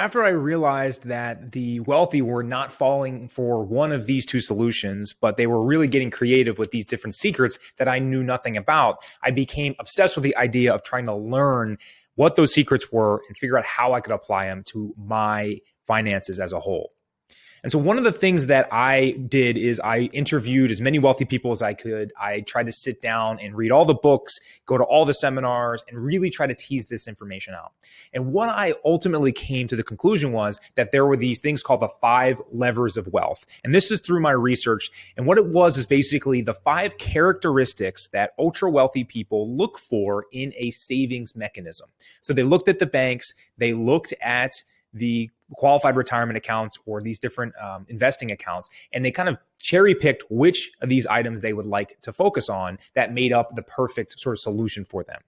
after I realized that the wealthy were not falling for one of these two solutions, but they were really getting creative with these different secrets that I knew nothing about, I became obsessed with the idea of trying to learn what those secrets were and figure out how I could apply them to my finances as a whole. And so one of the things that I did is I interviewed as many wealthy people as I could. I tried to sit down and read all the books, go to all the seminars, and really try to tease this information out. And what I ultimately came to the conclusion was that there were these things called the 5 levers of wealth. And this is through my research. And what it was is basically the 5 characteristics that ultra wealthy people look for in a savings mechanism. So they looked at the banks, they looked at the qualified retirement accounts or these different investing accounts, and they kind of cherry picked which of these items they would like to focus on that made up the perfect sort of solution for them.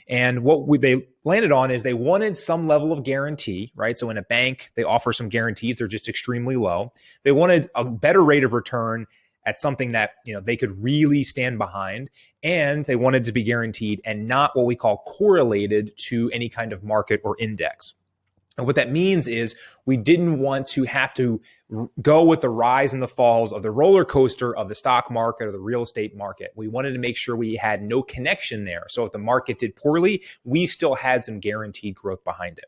And what they landed on is they wanted some level of guarantee, right? So in a bank, they offer some guarantees. They're just extremely low. They wanted a better rate of return at something that they could really stand behind, and they wanted to be guaranteed and not what we call correlated to any kind of market or index. And what that means is we didn't want to have to go with the rise and the falls of the roller coaster of the stock market or the real estate market. We wanted to make sure we had no connection there. So if the market did poorly, we still had some guaranteed growth behind it.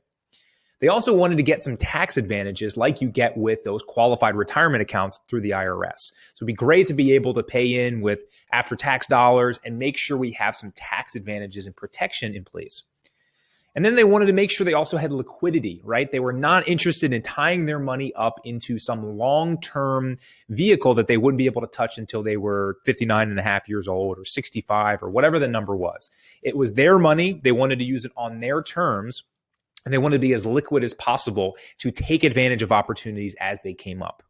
They also wanted to get some tax advantages like you get with those qualified retirement accounts through the IRS. So it'd be great to be able to pay in with after-tax dollars and make sure we have some tax advantages and protection in place. And then they wanted to make sure they also had liquidity, right? They were not interested in tying their money up into some long-term vehicle that they wouldn't be able to touch until they were 59 and a half years old or 65 or whatever the number was. It was their money. They wanted to use it on their terms, and they wanted to be as liquid as possible to take advantage of opportunities as they came up.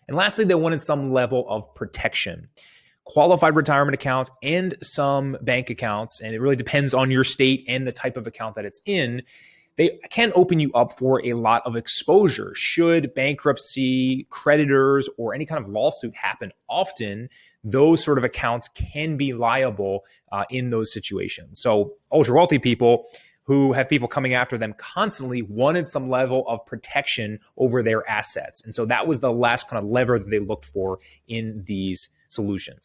And lastly, they wanted some level of protection. Qualified retirement accounts and some bank accounts, and it really depends on your state and the type of account that it's in, they can open you up for a lot of exposure. Should bankruptcy, creditors, or any kind of lawsuit happen often, those sort of accounts can be liable in those situations. So ultra wealthy people who have people coming after them constantly wanted some level of protection over their assets. And so that was the last kind of lever that they looked for in these solutions.